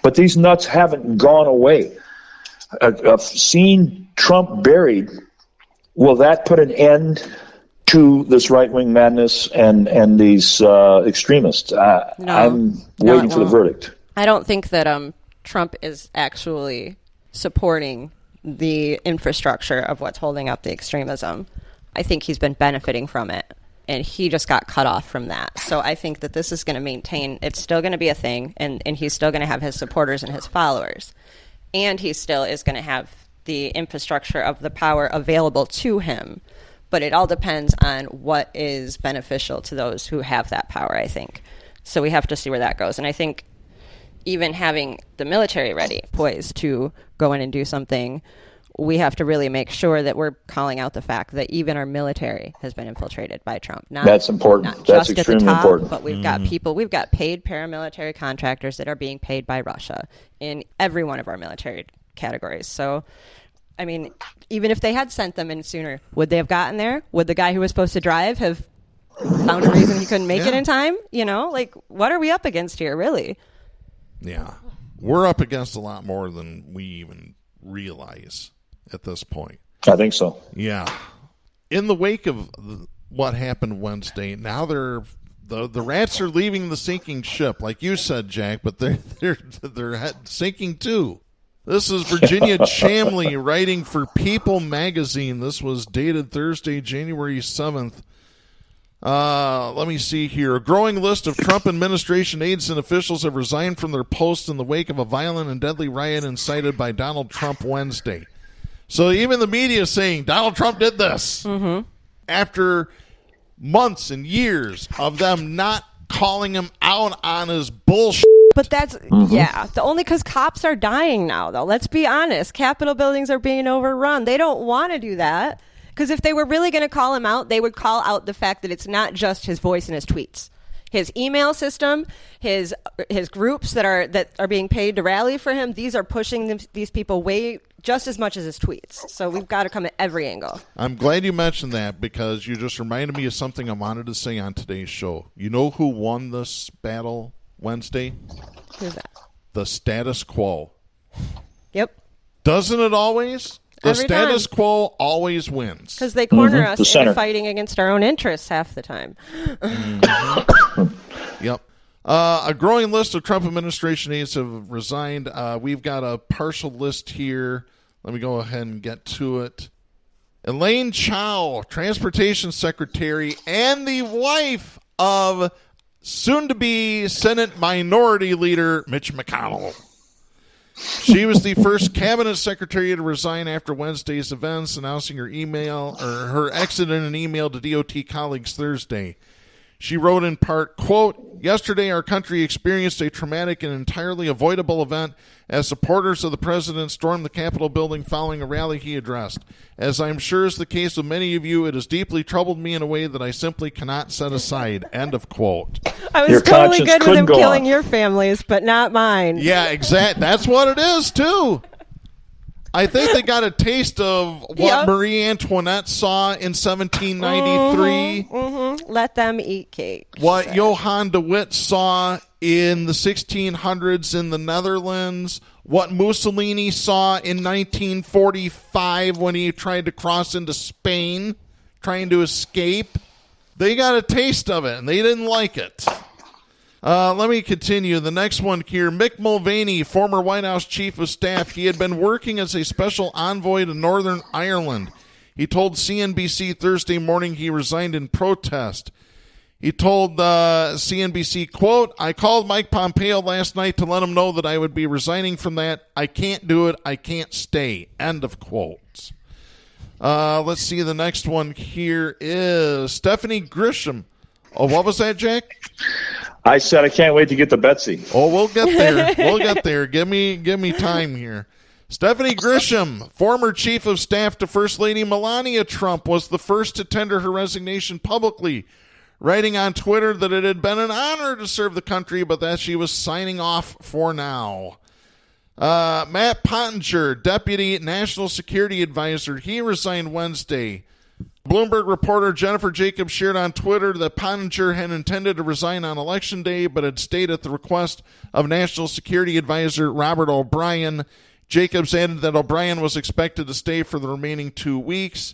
but these nuts haven't gone away. Seeing Trump buried, will that put an end to this right-wing madness and these extremists? I'm waiting for the verdict. I don't think that Trump is actually supporting the infrastructure of what's holding up the extremism. I think he's been benefiting from it, and he just got cut off from that. So I think that this is going to maintain, it's still going to be a thing, and he's still going to have his supporters and his followers. And he still is going to have the infrastructure of the power available to him. But it all depends on what is beneficial to those who have that power, I think. So we have to see where that goes. And I think even having the military ready, poised to go in and do something, we have to really make sure that we're calling out the fact that even our military has been infiltrated by Trump. That's important. Not That's just extremely at the top, important. but we've got people, we've got paid paramilitary contractors that are being paid by Russia in every one of our military categories. So, I mean, even if they had sent them in sooner, would they have gotten there? Would the guy who was supposed to drive have found a reason he couldn't make it in time? You know, like, what are we up against here, really? Yeah. We're up against a lot more than we even realize at this point. I think so. Yeah. In the wake of what happened Wednesday, now the rats are leaving the sinking ship, like you said, Jack, but they're sinking too. This is Virginia Chamley writing for People magazine. This was dated Thursday, January 7th. Let me see here. A growing list of Trump administration aides and officials have resigned from their posts in the wake of a violent and deadly riot incited by Donald Trump Wednesday. So even the media is saying Donald Trump did this. Mm-hmm. After months and years of them not calling him out on his bullshit. But that's, only because cops are dying now, though. Let's be honest. Capitol buildings are being overrun. They don't want to do that. Because if they were really going to call him out, they would call out the fact that it's not just his voice and his tweets. His email system, his groups that are being paid to rally for him, these are pushing these people way just as much as his tweets. So we've got to come at every angle. I'm glad you mentioned that because you just reminded me of something I wanted to say on today's show. You know who won this battle Wednesday? Who's that? The status quo. Yep. Doesn't it always? The status quo always wins. Because they corner us into fighting against our own interests half the time. Yep. A growing list of Trump administration aides have resigned. We've got a partial list here. Let me go ahead and get to it. Elaine Chao, transportation secretary and the wife of soon-to-be Senate Minority Leader Mitch McConnell. She was the first cabinet secretary to resign after Wednesday's events, announcing her exit in an email to DOT colleagues Thursday. She wrote in part, quote, "Yesterday our country experienced a traumatic and entirely avoidable event as supporters of the president stormed the Capitol building following a rally he addressed. As I'm sure is the case with many of you, it has deeply troubled me in a way that I simply cannot set aside." End of quote. I was totally good with him killing your families, but not mine. Yeah, exactly. That's what it is, too. I think they got a taste of what Marie Antoinette saw in 1793. Let them eat cake. What Johann de Witt saw in the 1600s in the Netherlands. What Mussolini saw in 1945 when he tried to cross into Spain, trying to escape. They got a taste of it, and they didn't like it. Let me continue. The next one here, Mick Mulvaney, former White House chief of staff. He had been working as a special envoy to Northern Ireland. He told CNBC Thursday morning he resigned in protest. He told CNBC, quote, "I called Mike Pompeo last night to let him know that I would be resigning from that. I can't do it. I can't stay." End of quote. Let's see. The next one here is Stephanie Grisham. Oh, what was that, Jack? I said I can't wait to get to Betsy. Oh, we'll get there. We'll get there. Give me time here. Stephanie Grisham, former chief of staff to First Lady Melania Trump, was the first to tender her resignation publicly, writing on Twitter that it had been an honor to serve the country, but that she was signing off for now. Matt Pottinger, Deputy National Security Advisor, he resigned Wednesday. Bloomberg reporter Jennifer Jacobs shared on Twitter that Pottinger had intended to resign on Election Day, but had stayed at the request of National Security Advisor Robert O'Brien. Jacobs added that O'Brien was expected to stay for the remaining 2 weeks,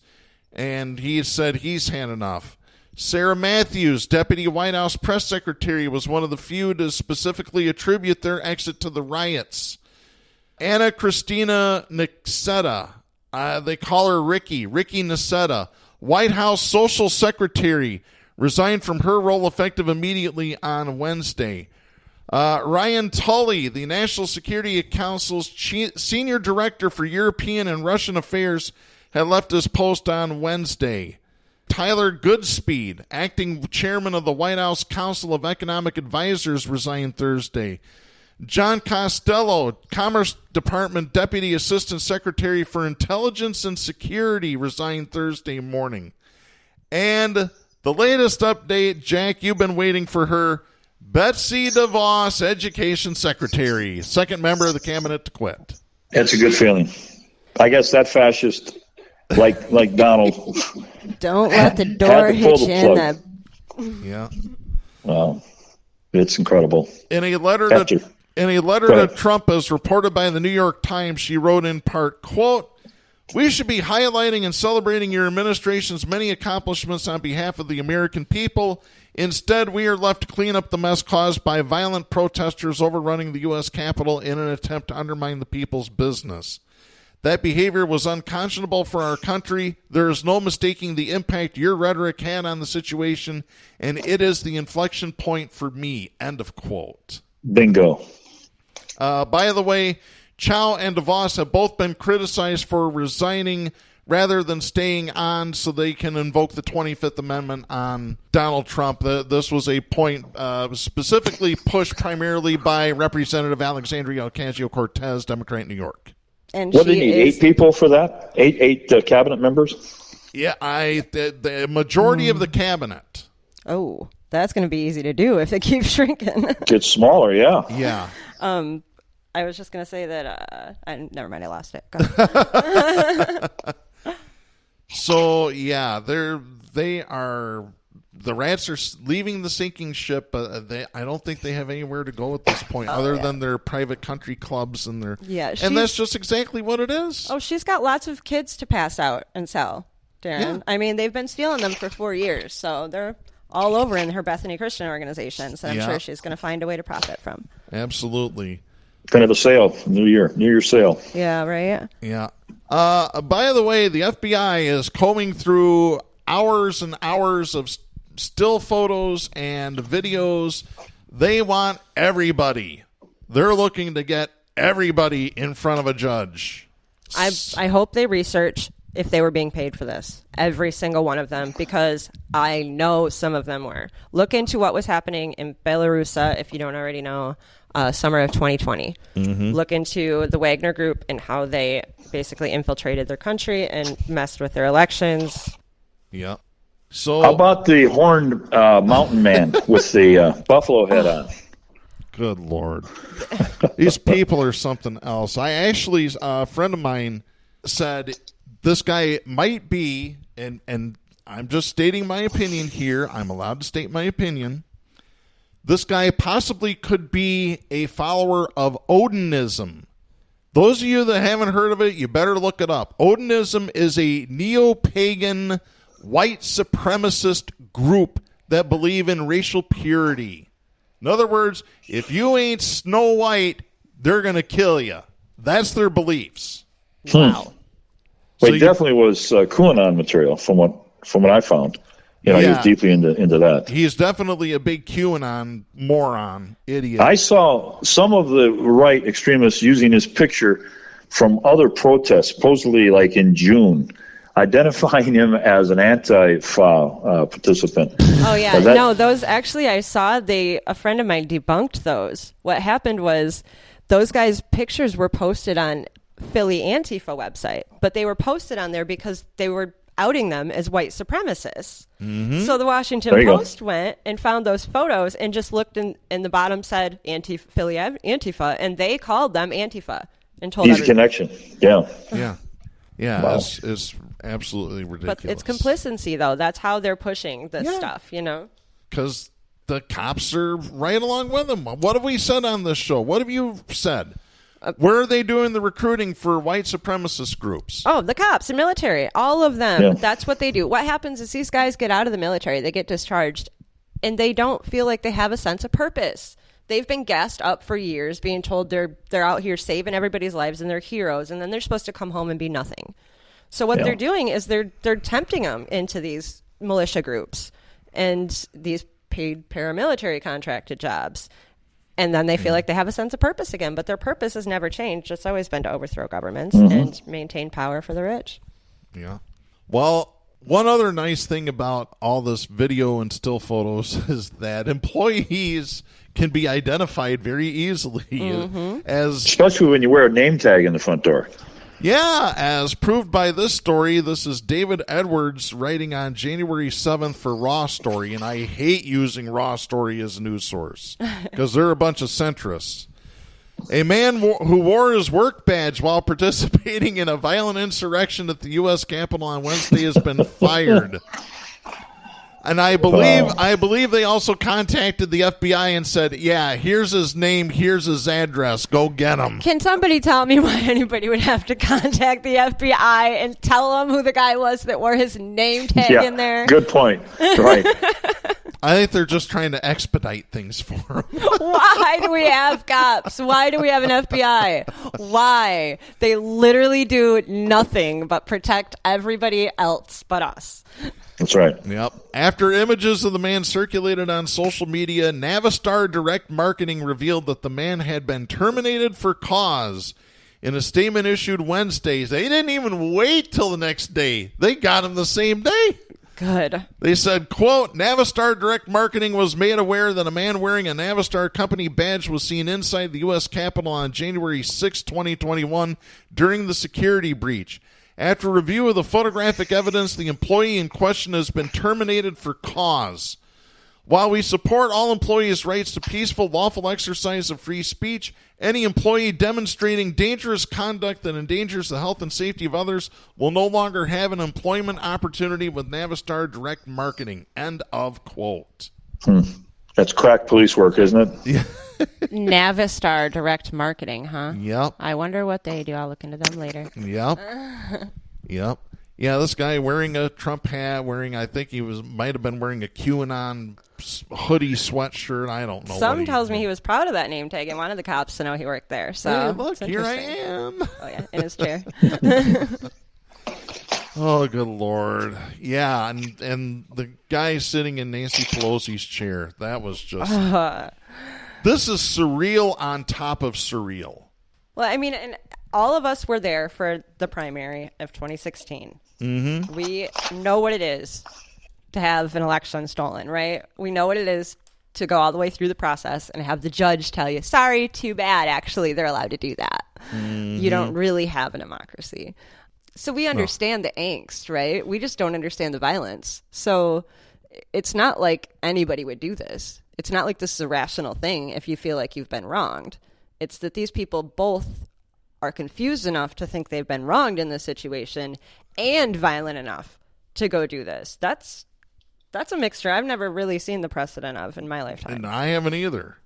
and he said he's had enough. Sarah Matthews, Deputy White House Press Secretary, was one of the few to specifically attribute their exit to the riots. Anna Christina Niceta. They call her Ricky Niceta. White House Social Secretary resigned from her role effective immediately on Wednesday. Ryan Tully, the National Security Council's Senior Director for European and Russian Affairs, had left his post on Wednesday. Tyler Goodspeed, acting chairman of the White House Council of Economic Advisors, resigned Thursday. John Costello, Commerce Department Deputy Assistant Secretary for Intelligence and Security, resigned Thursday morning. And the latest update, Jack, you've been waiting for her. Betsy DeVos, Education Secretary, second member of the cabinet to quit. That's a good feeling. I guess that fascist, like Donald, don't let the door hit you in that. Yeah. Wow, it's incredible. In a letter to Trump, as reported by the New York Times, she wrote in part, quote, "We should be highlighting and celebrating your administration's many accomplishments on behalf of the American people. Instead, we are left to clean up the mess caused by violent protesters overrunning the U.S. Capitol in an attempt to undermine the people's business. That behavior was unconscionable for our country. There is no mistaking the impact your rhetoric had on the situation, and it is the inflection point for me." End of quote. Bingo. By the way, Chow and DeVos have both been criticized for resigning rather than staying on so they can invoke the 25th Amendment on Donald Trump. This was a point specifically pushed primarily by Representative Alexandria Ocasio-Cortez, Democrat in New York. And what do you need? 8 people for that? Eight cabinet members? Yeah, the majority of the cabinet. Oh, that's going to be easy to do if they keep shrinking. Gets smaller, yeah. Yeah. I was just going to say that. Never mind, I lost it. Go ahead. So yeah, they are. The rats are leaving the sinking ship. I don't think they have anywhere to go at this point, other than their private country clubs and their. Yeah, and that's just exactly what it is. Oh, she's got lots of kids to pass out and sell, Darren. Yeah. I mean, they've been stealing them for 4 years, so they're all over in her Bethany Christian organizations, and I'm sure she's going to find a way to profit from. Absolutely. Kind of a sale, New Year sale. Yeah, right? Yeah. By the way, the FBI is combing through hours and hours of still photos and videos. They want everybody. They're looking to get everybody in front of a judge. I hope they research if they were being paid for this. Every single one of them, because I know some of them were. Look into what was happening in Belarus, if you don't already know. Summer of 2020. Mm-hmm. Look into the Wagner Group and how they basically infiltrated their country and messed with their elections. Yeah. So how about the horned mountain man with the buffalo head on? Good Lord. These people are something else. A friend of mine said this guy might be, and I'm just stating my opinion here. I'm allowed to state my opinion. This guy possibly could be a follower of Odinism. Those of you that haven't heard of it, you better look it up. Odinism is a neo-pagan, white supremacist group that believe in racial purity. In other words, if you ain't Snow White, they're going to kill you. That's their beliefs. Wow. Well, he definitely was QAnon material from what I found. He was deeply into that. He is definitely a big QAnon moron, idiot. I saw some of the right extremists using his picture from other protests, supposedly like in June, identifying him as an Antifa participant. Oh, yeah. No, those actually I saw. A friend of mine debunked those. What happened was those guys' pictures were posted on Philly Antifa website, but they were posted on there because they were outing them as white supremacists. Mm-hmm. So the Washington Post went and found those photos and just looked in the bottom said Philly Antifa, and they called them Antifa and told Easy connection. Yeah. Wow. It's absolutely ridiculous. But it's complicity, though. That's how they're pushing this stuff, Because the cops are right along with them. What have we said on this show? What have you said? Where are they doing the recruiting for white supremacist groups? Oh, the cops and military. All of them. Yeah. That's what they do. What happens is these guys get out of the military. They get discharged, and they don't feel like they have a sense of purpose. They've been gassed up for years, being told they're out here saving everybody's lives and they're heroes, and then they're supposed to come home and be nothing. So what they're doing is they're tempting them into these militia groups and these paid paramilitary contracted jobs. And then they feel like they have a sense of purpose again, but their purpose has never changed. It's always been to overthrow governments and maintain power for the rich. Yeah. Well, one other nice thing about all this video and still photos is that employees can be identified very easily especially when you wear a name tag in the front door. Yeah, as proved by this story. This is David Edwards writing on January 7th for Raw Story, and I hate using Raw Story as a news source because they're a bunch of centrists. A man who wore his work badge while participating in a violent insurrection at the U.S. Capitol on Wednesday has been fired. And I believe they also contacted the FBI and said, yeah, here's his name, here's his address, go get him. Can somebody tell me why anybody would have to contact the FBI and tell them who the guy was that wore his name tag in there? Good point. Right. I think they're just trying to expedite things for him. Why do we have cops? Why do we have an FBI? Why? They literally do nothing but protect everybody else but us. That's right. Yep. After images of the man circulated on social media, Navistar Direct Marketing revealed that the man had been terminated for cause. In a statement issued Wednesday, they didn't even wait till the next day. They got him the same day. Good. They said, quote, Navistar Direct Marketing was made aware that a man wearing a Navistar company badge was seen inside the U.S. Capitol on January 6, 2021 during the security breach. After review of the photographic evidence, the employee in question has been terminated for cause. While we support all employees' rights to peaceful, lawful exercise of free speech, any employee demonstrating dangerous conduct that endangers the health and safety of others will no longer have an employment opportunity with Navistar Direct Marketing. End of quote. That's crack police work, isn't it? Yeah. Navistar Direct Marketing, huh? Yep. I wonder what they do. I'll look into them later. Yep. Yep. Yeah, this guy wearing a Trump hat, I think he might have been wearing a QAnon hoodie sweatshirt. I don't know. Some tells me he was proud of that name tag and wanted the cops to know he worked there. So hey, look, here I am. Oh yeah, in his chair. Oh, good Lord. Yeah, and the guy sitting in Nancy Pelosi's chair, that was just... This is surreal on top of surreal. Well, I mean, and all of us were there for the primary of 2016. Mm-hmm. We know what it is to have an election stolen, right? We know what it is to go all the way through the process and have the judge tell you, sorry, too bad, actually, they're allowed to do that. Mm-hmm. You don't really have a democracy. So we understand the angst, right? We just don't understand the violence. So it's not like anybody would do this. It's not like this is a rational thing if you feel like you've been wronged. It's that these people both are confused enough to think they've been wronged in this situation and violent enough to go do this. That's a mixture I've never really seen the precedent of in my lifetime. And I haven't either.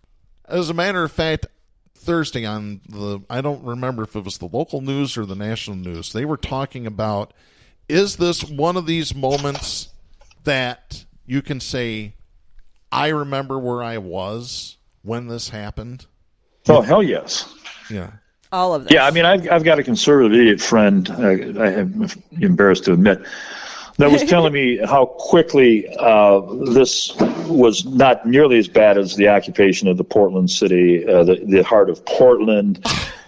As a matter of fact, Thursday on I don't remember if it was the local news or the national news, they were talking about, is this one of these moments that you can say, I remember where I was when this happened? Oh, hell yes. Yeah. All of this. Yeah, I mean, I've got a conservative idiot friend, I am embarrassed to admit, that was telling me how quickly this was not nearly as bad as the occupation of the Portland city, the heart of Portland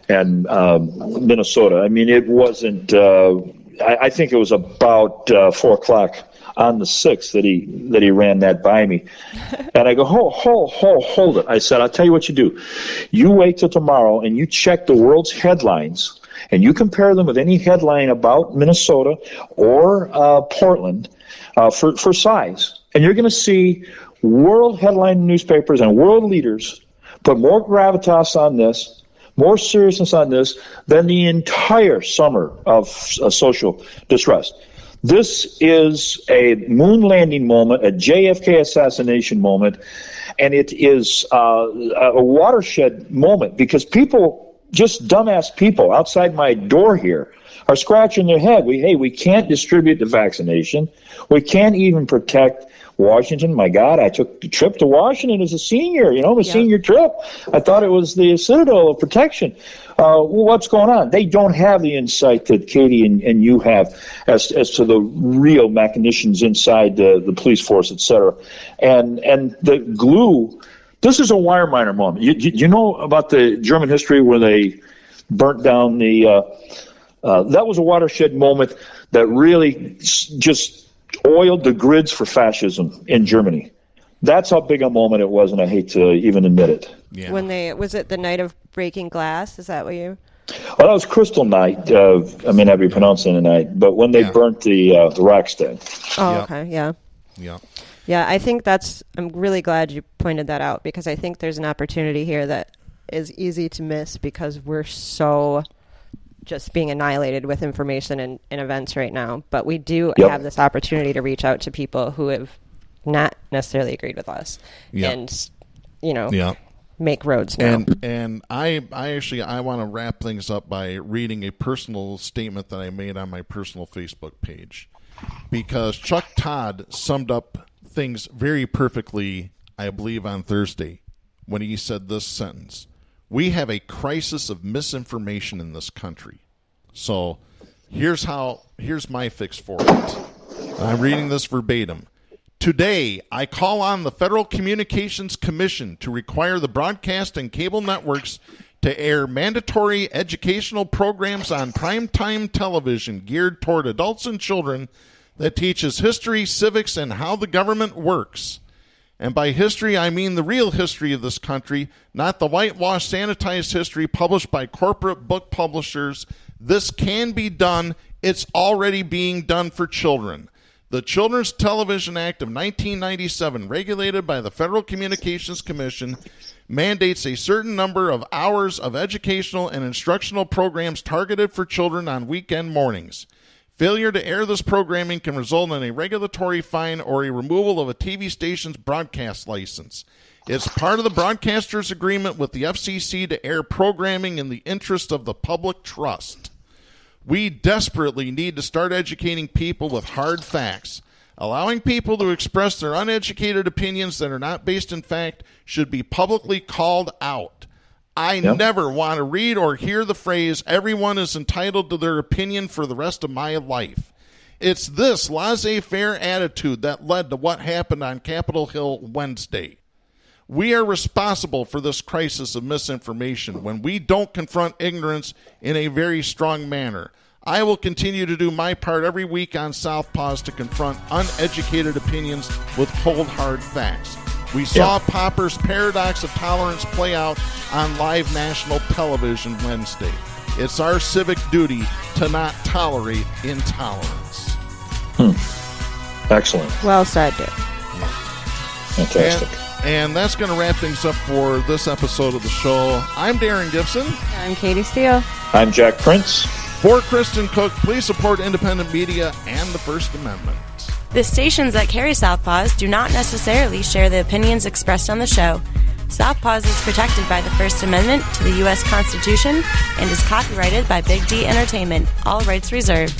and Minnesota. I mean, it wasn't, I think it was about 4 o'clock on the 6th that he ran that by me. And I go, hold it. I said, I'll tell you what you do. You wait till tomorrow and you check the world's headlines and you compare them with any headline about Minnesota or Portland for size. And you're going to see world headline newspapers and world leaders put more gravitas on this, more seriousness on this than the entire summer of social distress. This is a moon landing moment, a JFK assassination moment, and it is a watershed moment because people just dumbass people outside my door here are scratching their head. We can't distribute the vaccination. We can't even protect Washington. My God, I took the trip to Washington as a senior, senior trip. I thought it was the citadel of protection. What's going on? They don't have the insight that Katie and you have as to the real machinations inside the police force, et cetera. And the glue, this is a wire miner moment. You know about the German history where they burnt down that was a watershed moment that really just oiled the grids for fascism in Germany. That's how big a moment it was, and I hate to even admit it. Yeah. Was it the night of breaking glass? Is that what you? Well, that was Crystal Night. I may not be pronouncing the night, but when they burnt the Reichstag. Oh, okay, yeah. Yeah, I think I'm really glad you pointed that out, because I think there's an opportunity here that is easy to miss because we're so just being annihilated with information and events right now. But we do have this opportunity to reach out to people who have not necessarily agreed with us and, make roads now. And I want to wrap things up by reading a personal statement that I made on my personal Facebook page, because Chuck Todd summed up things very perfectly, I believe, on Thursday when he said this sentence: "We have a crisis of misinformation in this country." So here's my fix for it. I'm reading this verbatim. "Today, I call on the Federal Communications Commission to require the broadcast and cable networks to air mandatory educational programs on primetime television geared toward adults and children that teaches history, civics, and how the government works. And by history, I mean the real history of this country, not the whitewashed, sanitized history published by corporate book publishers. This can be done. It's already being done for children. The Children's Television Act of 1997, regulated by the Federal Communications Commission, mandates a certain number of hours of educational and instructional programs targeted for children on weekend mornings. Failure to air this programming can result in a regulatory fine or a removal of a TV station's broadcast license. It's part of the broadcaster's agreement with the FCC to air programming in the interest of the public trust. We desperately need to start educating people with hard facts. Allowing people to express their uneducated opinions that are not based in fact should be publicly called out. I never want to read or hear the phrase, 'everyone is entitled to their opinion for the rest of my life.' It's this laissez-faire attitude that led to what happened on Capitol Hill Wednesday. We are responsible for this crisis of misinformation when we don't confront ignorance in a very strong manner. I will continue to do my part every week on Southpaws to confront uneducated opinions with cold, hard facts. We saw Popper's paradox of tolerance play out on live national television Wednesday. It's our civic duty to not tolerate intolerance." Excellent. Well said, Dick. Fantastic. And that's going to wrap things up for this episode of the show. I'm Darren Gibson. I'm Katie Steele. I'm Jack Prince. For Kristen Cook, please support independent media and the First Amendment. The stations that carry Southpaws do not necessarily share the opinions expressed on the show. Southpaws is protected by the First Amendment to the U.S. Constitution and is copyrighted by Big D Entertainment. All rights reserved.